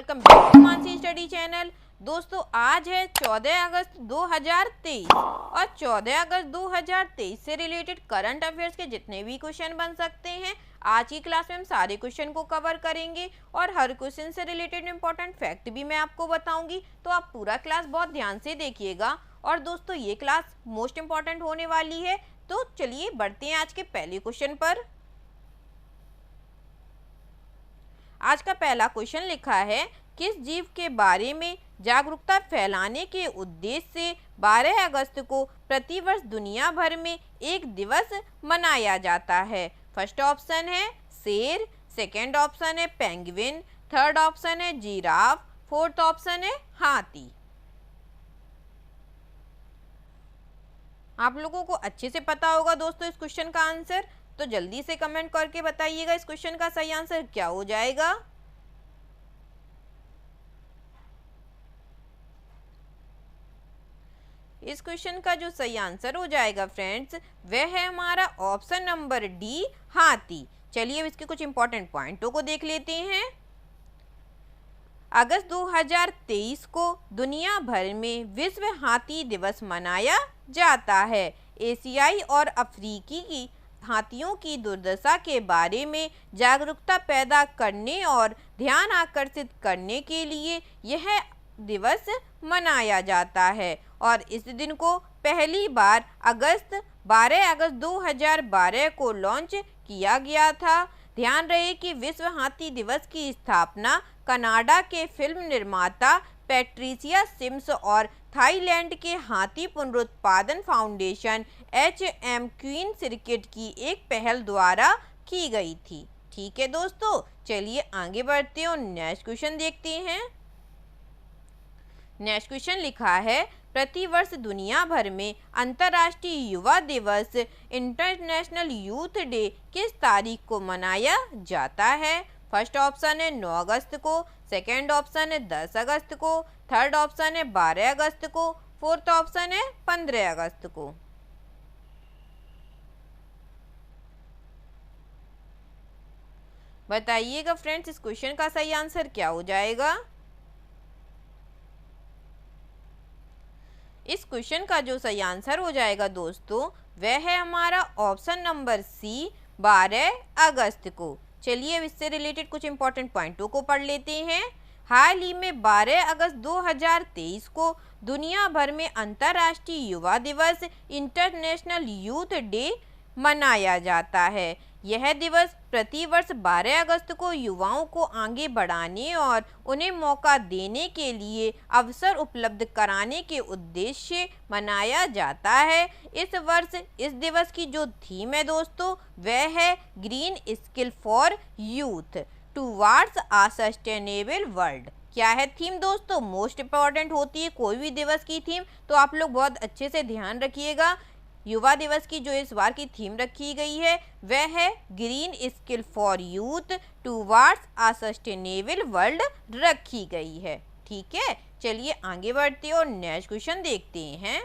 Welcome back to Mansi study channel. दोस्तों आज है 14 अगस्त 2023 और 14 अगस्त 2023 से रिलेटेड करंट अफेयर्स के जितने भी क्वेश्चन बन सकते हैं आज की क्लास में हम सारे क्वेश्चन को कवर करेंगे और हर क्वेश्चन से रिलेटेड इंपॉर्टेंट फैक्ट भी मैं आपको बताऊंगी, तो आप पूरा क्लास बहुत ध्यान से देखिएगा। और दोस्तों ये क्लास मोस्ट इंपॉर्टेंट होने वाली है, तो चलिए बढ़ते हैं आज के पहले क्वेश्चन पर। आज का पहला क्वेश्चन लिखा है, किस जीव के बारे में जागरूकता फैलाने के उद्देश्य से 12 अगस्त को प्रतिवर्ष दुनिया भर में एक दिवस मनाया जाता है। फर्स्ट ऑप्शन है शेर, सेकंड ऑप्शन है पेंगुइन, थर्ड ऑप्शन है जिराफ, फोर्थ ऑप्शन है हाथी। आप लोगों को अच्छे से पता होगा दोस्तों इस क्वेश्चन का आंसर, तो जल्दी से कमेंट करके बताइएगा इस क्वेश्चन का सही आंसर क्या हो जाएगा। इस क्वेश्चन का जो सही आंसर हो जाएगा फ्रेंड्स वह है हमारा ऑप्शन नंबर डी, हाथी। चलिए अब इसके कुछ इंपॉर्टेंट पॉइंटों को देख लेते हैं। अगस्त 2023 को दुनिया भर में विश्व हाथी दिवस मनाया जाता है। एशियाई और अफ्रीकी की हाथियों की दुर्दशा के बारे में जागरूकता पैदा करने और ध्यान आकर्षित करने के लिए यह दिवस मनाया जाता है और इस दिन को पहली बार 12 अगस्त 2012 को लॉन्च किया गया था। ध्यान रहे कि विश्व हाथी दिवस की स्थापना कनाडा के फिल्म निर्माता पैट्रिसिया सिम्स और थाईलैंड के हाथी पुनरुत्पादन फाउंडेशन HM क्वीन सर्किट की एक पहल द्वारा की गई थी। ठीक है दोस्तों, चलिए आगे बढ़ते हैं और नेक्स्ट क्वेश्चन देखते हैं। नेक्स्ट क्वेश्चन लिखा है, प्रतिवर्ष दुनिया भर में अंतर्राष्ट्रीय युवा दिवस इंटरनेशनल यूथ डे किस तारीख को मनाया जाता है। फर्स्ट ऑप्शन है 9 अगस्त को, सेकेंड ऑप्शन है 10 अगस्त को, थर्ड ऑप्शन है 12 अगस्त को, फोर्थ ऑप्शन है 15 अगस्त को। बताइएगा फ्रेंड्स इस क्वेश्चन का सही आंसर क्या हो जाएगा। इस क्वेश्चन का जो सही आंसर हो जाएगा दोस्तों वह है हमारा ऑप्शन नंबर सी, 12 अगस्त को। चलिए अब इससे रिलेटेड कुछ इंपॉर्टेंट पॉइंटों को पढ़ लेते हैं। हाल ही में 12 अगस्त 2023 को दुनिया भर में अंतर्राष्ट्रीय युवा दिवस इंटरनेशनल यूथ डे मनाया जाता है। यह दिवस प्रतिवर्ष 12 अगस्त को युवाओं को आगे बढ़ाने और उन्हें मौका देने के लिए अवसर उपलब्ध कराने के उद्देश्य से मनाया जाता है। इस वर्ष इस दिवस की जो थीम है दोस्तों वह है green skill for youth towards a sustainable world. क्या है थीम दोस्तों, मोस्ट इम्पॉर्टेंट होती है कोई भी दिवस की थीम, तो आप लोग बहुत अच्छे से ध्यान रखिएगा। युवा दिवस की जो इस बार की थीम रखी गई है वह है green skill for youth towards a sustainable world रखी गई है। ठीक है, चलिए आगे बढ़ते हैं और नेक्स्ट क्वेश्चन देखते हैं।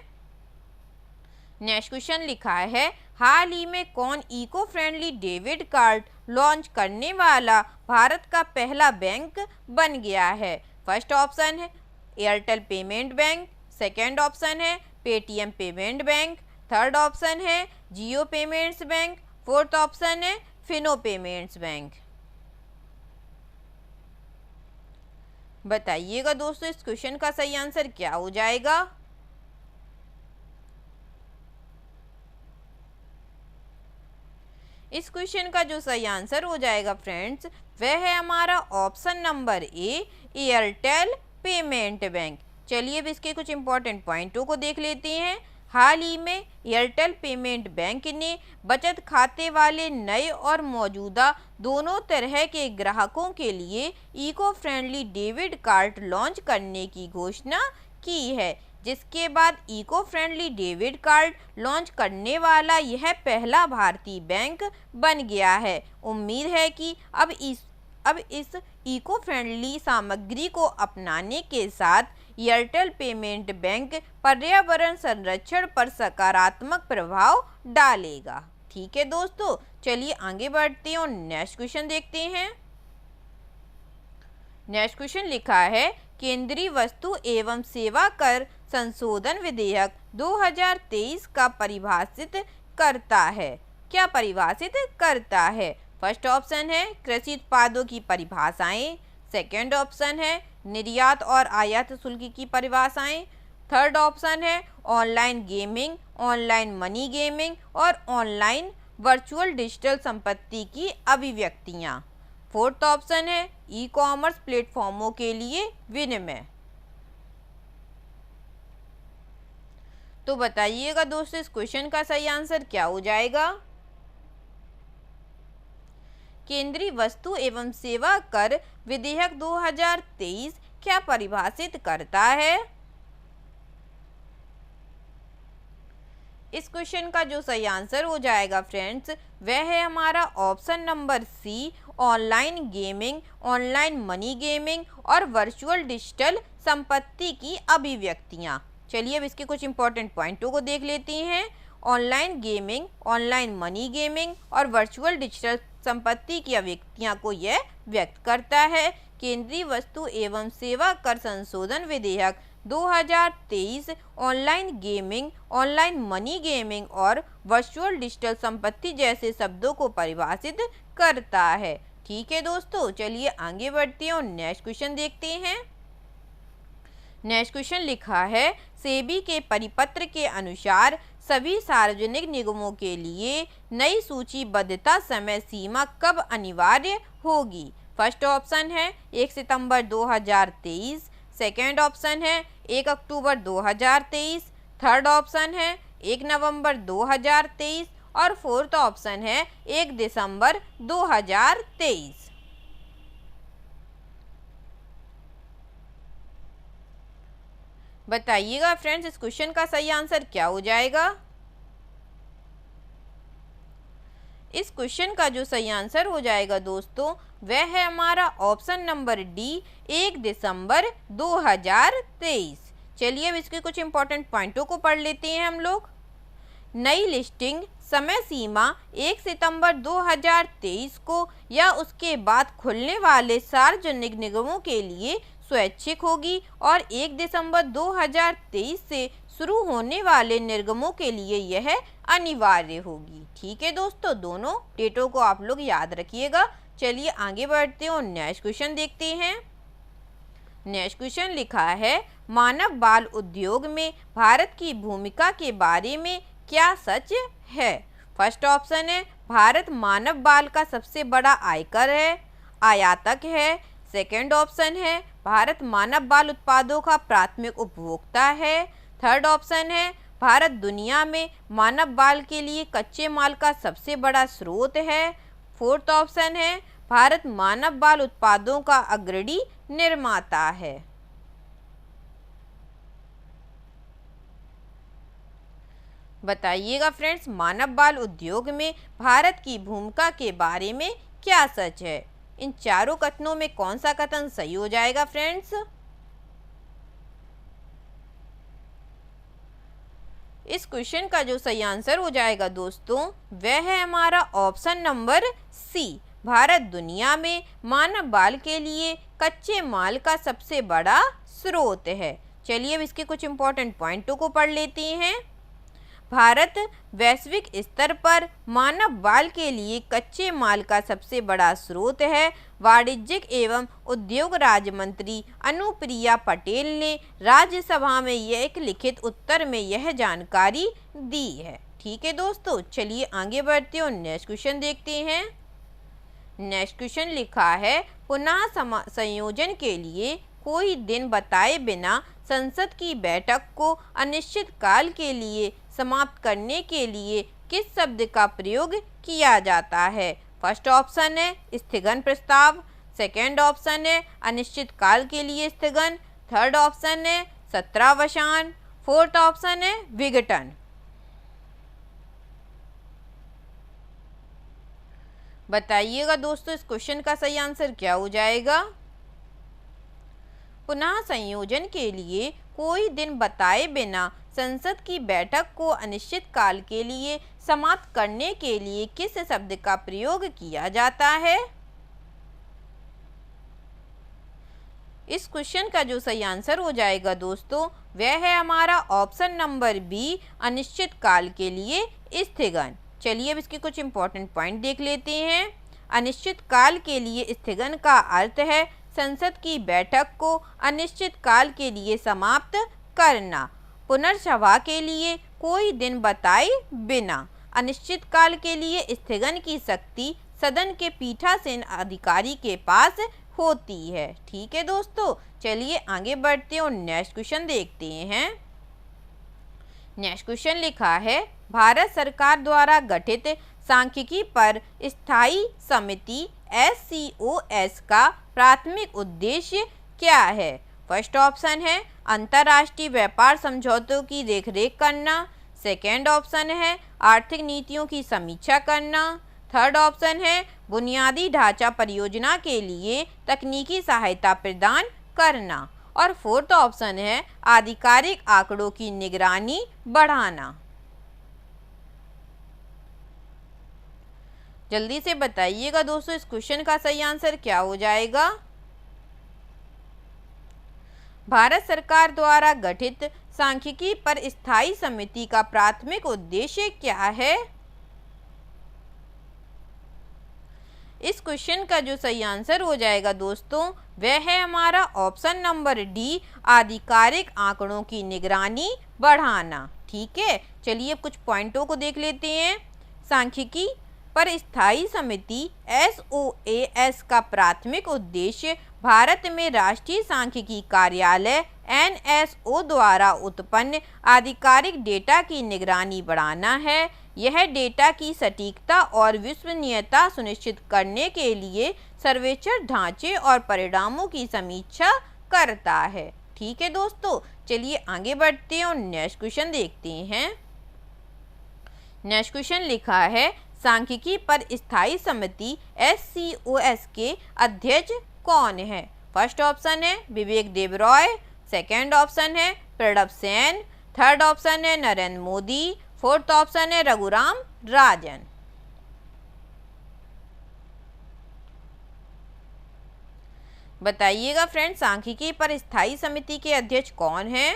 नेक्स्ट क्वेश्चन लिखा है, हाल ही में कौन eco friendly debit card launch करने वाला भारत का पहला बैंक बन गया है। फर्स्ट ऑप्शन है Airtel payment bank, second option है Paytm payment bank, third option है Jio payments bank, fourth option है फिनो पेमेंट्स बैंक। बताइएगा दोस्तों इस क्वेश्चन का सही आंसर क्या हो जाएगा। इस क्वेश्चन का जो सही आंसर हो जाएगा फ्रेंड्स वह है हमारा option number A, Airtel payment bank. चलिए अब इसके कुछ इंपॉर्टेंट पॉइंटों को देख लेते हैं। हाल ही में एयरटेल पेमेंट बैंक ने बचत खाते वाले नए और मौजूदा दोनों तरह के ग्राहकों के लिए eco friendly debit card launch करने की घोषणा की है, जिसके बाद eco friendly debit card launch करने वाला यह पहला भारतीय बैंक बन गया है। उम्मीद है कि अब इस इको फ्रेंडली सामग्री को अपनाने के साथ एयरटेल पेमेंट बैंक पर्यावरण संरक्षण पर सकारात्मक प्रभाव डालेगा। ठीक है दोस्तों, चलिए आगे बढ़ते हैं और नेक्स्ट क्वेश्चन देखते हैं। नेक्स्ट क्वेश्चन लिखा है केंद्रीय वस्तु एवं सेवा कर संशोधन विधेयक 2023 का परिभाषित करता है। क्या परिभाषित करता है? फर्स्ट ऑप्शन है कृषि उत्पादों की परिभाषाएं, सेकंड ऑप्शन है निर्यात और आयात शुल्क की परिभाषाएं, थर्ड ऑप्शन है online gaming, online money gaming और ऑनलाइन वर्चुअल डिजिटल संपत्ति की अभिव्यक्तियां, फोर्थ ऑप्शन है ई कॉमर्स प्लेटफॉर्मों के लिए विनिमय। तो बताइएगा दोस्तों इस क्वेश्चन का सही आंसर क्या हो जाएगा? केंद्रीय वस्तु एवं सेवा कर विधेयक 2023 क्या परिभाषित करता है? इस क्वेश्चन का जो सही आंसर हो जाएगा फ्रेंड्स वह है हमारा option number C, online gaming, online money gaming और वर्चुअल डिजिटल संपत्ति की अभिव्यक्तियां। चलिए अब इसके कुछ इंपॉर्टेंट पॉइंटों को देख लेते हैं। Online gaming, online money gaming और वर्चुअल डिजिटल संपत्ति की अभिव्यक्तियां को यह व्यक्त करता है। केंद्रीय वस्तु एवं सेवा कर संशोधन विधेयक 2023 online gaming, online money gaming और वर्चुअल डिजिटल संपत्ति जैसे शब्दों को परिभाषित करता है। ठीक है दोस्तों, चलिए आगे बढ़ते हैं और नेक्स्ट क्वेश्चन देखते हैं। नेक्स्ट क्वेश्चन लिखा है सेबी के परिपत्र के अनुसार सभी सार्वजनिक निगमों के लिए नई सूचीबद्धता समय सीमा कब अनिवार्य होगी? फर्स्ट ऑप्शन है 1 सितंबर 2023, सेकेंड ऑप्शन है 1 अक्टूबर 2023, थर्ड ऑप्शन है 1 नवंबर 2023 और फोर्थ ऑप्शन है 1 दिसंबर 2023। बताइएगा फ्रेंड्स इस क्वेश्चन का सही आंसर क्या हो जाएगा? इस क्वेश्चन का जो सही आंसर हो जाएगा दोस्तों वह है हमारा ऑप्शन नंबर डी, 1 दिसंबर 2023। चलिए अब इसके कुछ इंपॉर्टेंट पॉइंटों को पढ़ लेते हैं हम लोग। नई लिस्टिंग समय सीमा 1 सितंबर 2023 को या उसके बाद खुलने वाले सार्वजनिक निगमों के लिए स्वैच्छिक होगी और 1 दिसंबर 2023 से शुरू होने वाले निर्गमों के लिए यह अनिवार्य होगी। ठीक है दोस्तों, दोनों डेटों को आप लोग याद रखिएगा। चलिए आगे बढ़ते हैं और नेक्स्ट क्वेश्चन देखते हैं। नेक्स्ट क्वेश्चन लिखा है मानव बाल उद्योग में भारत की भूमिका के बारे में क्या सच है? फर्स्ट ऑप्शन है भारत मानव बाल का सबसे बड़ा आयातक है। सेकेंड ऑप्शन है भारत मानव बाल उत्पादों का प्राथमिक उपभोक्ता है। थर्ड ऑप्शन है भारत दुनिया में मानव बाल के लिए कच्चे माल का सबसे बड़ा स्रोत है। फोर्थ ऑप्शन है भारत मानव बाल उत्पादों का अग्रणी निर्माता है। बताइएगा फ्रेंड्स मानव बाल उद्योग में भारत की भूमिका के बारे में क्या सच है? इन चारों कथनों में कौन सा कथन सही हो जाएगा फ्रेंड्स? इस क्वेश्चन का जो सही आंसर हो जाएगा दोस्तों वह है हमारा ऑप्शन नंबर सी, भारत दुनिया में मानव बाल के लिए कच्चे माल का सबसे बड़ा स्रोत है। चलिए अब इसके कुछ इंपॉर्टेंट पॉइंटों को पढ़ लेते हैं। भारत वैश्विक स्तर पर मानव बाल के लिए कच्चे माल का सबसे बड़ा स्रोत है। वाणिज्यिक एवं उद्योग राज्य मंत्री अनुप्रिया पटेल ने राज्यसभा में यह एक लिखित उत्तर में यह जानकारी दी है। ठीक है दोस्तों, चलिए आगे बढ़ते हैं और नेक्स्ट क्वेश्चन देखते हैं। नेक्स्ट क्वेश्चन लिखा है पुनः संयोजन के लिए कोई दिन बताए बिना संसद की बैठक को अनिश्चित काल के लिए समाप्त करने के लिए किस शब्द का प्रयोग किया जाता है? फर्स्ट ऑप्शन है स्थगन प्रस्ताव, सेकेंड ऑप्शन है अनिश्चित काल के लिए स्थगन, थर्ड ऑप्शन है सत्रावसान, फोर्थ ऑप्शन है विघटन। बताइएगा दोस्तों इस क्वेश्चन का सही आंसर क्या हो जाएगा? पुनः संयोजन के लिए कोई दिन बताए बिना संसद की बैठक को अनिश्चित काल के लिए समाप्त करने के लिए किस शब्द का प्रयोग किया जाता है? इस क्वेश्चन का जो सही आंसर हो जाएगा दोस्तों वह है हमारा ऑप्शन नंबर बी, अनिश्चित काल के लिए स्थगन। चलिए अब इसके कुछ इंपॉर्टेंट पॉइंट देख लेते हैं। अनिश्चित काल के लिए स्थगन का अर्थ है संसद की बैठक को अनिश्चित काल के लिए समाप्त करना, पुनर्सभा के लिए कोई दिन बताए बिना। अनिश्चित काल के लिए स्थगन की शक्ति सदन के पीठासीन अधिकारी के पास होती है। ठीक है दोस्तों, चलिए आगे बढ़ते हैं और नेक्स्ट क्वेश्चन देखते हैं। नेक्स्ट क्वेश्चन लिखा है, भारत सरकार द्वारा गठित सांख्यिकी पर स्थायी समिति SCOS का प्राथमिक उद्देश्य क्या है? फर्स्ट ऑप्शन है अंतर्राष्ट्रीय व्यापार समझौतों की देखरेख करना। सेकेंड ऑप्शन है आर्थिक नीतियों की समीक्षा करना। थर्ड ऑप्शन है बुनियादी ढांचा परियोजना के लिए तकनीकी सहायता प्रदान करना। और फोर्थ ऑप्शन है आधिकारिक आंकड़ों की निगरानी बढ़ाना। जल्दी से बताइएगा दोस्तों इस क्वेश्चन का सही आंसर क्या हो जाएगा। भारत सरकार द्वारा गठित सांख्यिकी पर स्थायी समिति का प्राथमिक उद्देश्य क्या है? इस क्वेश्चन का जो सही आंसर हो जाएगा दोस्तों वह है हमारा ऑप्शन नंबर डी, आधिकारिक आंकड़ों की निगरानी बढ़ाना। ठीक है, चलिए कुछ पॉइंटों को देख लेते हैं। सांख्यिकी पर स्थायी समिति SOAS का प्राथमिक उद्देश्य भारत में राष्ट्रीय सांख्यिकी कार्यालय NSO द्वारा उत्पन्न आधिकारिक डेटा की निगरानी बढ़ाना है। यह डेटा की सटीकता और विश्वसनीयता सुनिश्चित करने के लिए सर्वेक्षण ढांचे और परिणामों की समीक्षा करता है। ठीक है दोस्तों, चलिए आगे बढ़ते हैं और नेक्स्ट क्वेश्चन देखते हैं। नेक्स्ट क्वेश्चन लिखा है, सांख्यिकी पर स्थायी समिति SCOS के अध्यक्ष कौन है? फर्स्ट ऑप्शन है विवेक देबरॉय। सेकेंड ऑप्शन है प्रणब सेन। थर्ड ऑप्शन है नरेंद्र मोदी। फोर्थ ऑप्शन है रघुराम राजन। बताइएगा फ्रेंड्स सांख्यिकी पर स्थायी समिति के अध्यक्ष कौन है?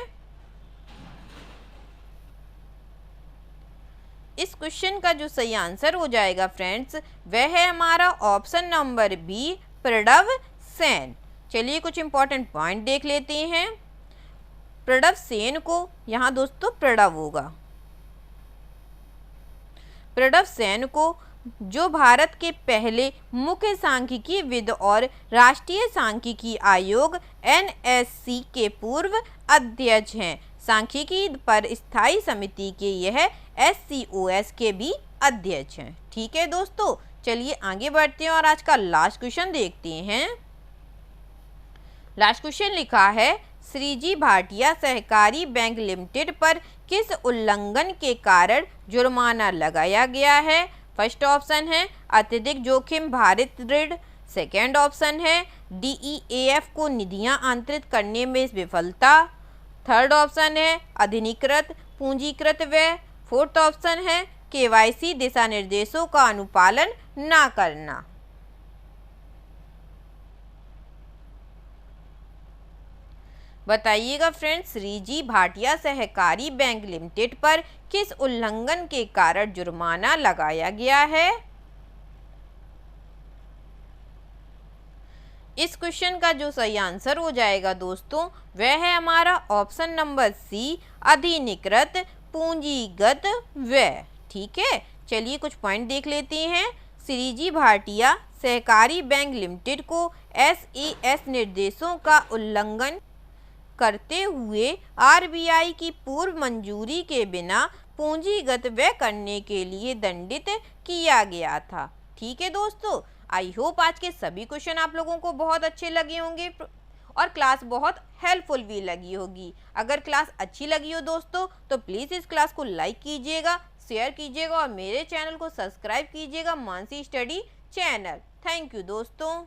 इस क्वेश्चन का जो सही आंसर हो जाएगा फ्रेंड्स वह है हमारा option number B, Pranab Sen. चलिए कुछ इंपॉर्टेंट पॉइंट देख लेते हैं। प्रणब सेन को यहाँ दोस्तों प्रणब होगा। प्रणब सेन को जो भारत के पहले मुख्य सांख्यिकीविद और राष्ट्रीय सांख्यिकी आयोग NSC के पूर्व अध्यक्ष हैं। सांख्यिकी पर स्थायी समिति के यह SCOS के भी अध्यक्ष हैं। ठीक है दोस्तों, चलिए आगे बढ़ते हैं और आज का लास्ट क्वेश्चन देखते हैं। लास्ट क्वेश्चन लिखा है, श्रीजी भाटिया सहकारी बैंक लिमिटेड पर किस उल्लंघन के कारण जुर्माना लगाया गया है? फर्स्ट ऑप्शन है अत्यधिक जोखिम भारित ऋण। सेकेंड ऑप्शन है DEAF को निधियां आंतरित करने में विफलता। थर्ड ऑप्शन है अधिनिकृत पूंजीकृत व्यय। फोर्थ ऑप्शन है KYC दिशा निर्देशों का अनुपालन ना करना। बताइएगा फ्रेंड्स श्रीजी भाटिया सहकारी बैंक लिमिटेड पर किस उल्लंघन के कारण जुर्माना लगाया गया है? इस क्वेश्चन का जो सही आंसर हो जाएगा दोस्तों वह है हमारा ऑप्शन नंबर सी, अधिनिकृत पूंजीगत व्यय। ठीक है, चलिए कुछ पॉइंट देख लेते हैं। श्रीजी भाटिया सहकारी बैंक लिमिटेड को SES निर्देशों का उल्लंघन करते हुए RBI की पूर्व मंजूरी के बिना पूंजीगत व्यय करने के लिए दंडित किया गया था। ठीक है दोस्तों, आई होप आज के सभी क्वेश्चन आप लोगों को बहुत अच्छे लगे होंगे और क्लास बहुत हेल्पफुल भी लगी होगी। अगर क्लास अच्छी लगी हो दोस्तों तो प्लीज़ इस क्लास को लाइक कीजिएगा, शेयर कीजिएगा और मेरे चैनल को सब्सक्राइब कीजिएगा, Mansi study channel. Thank you दोस्तों।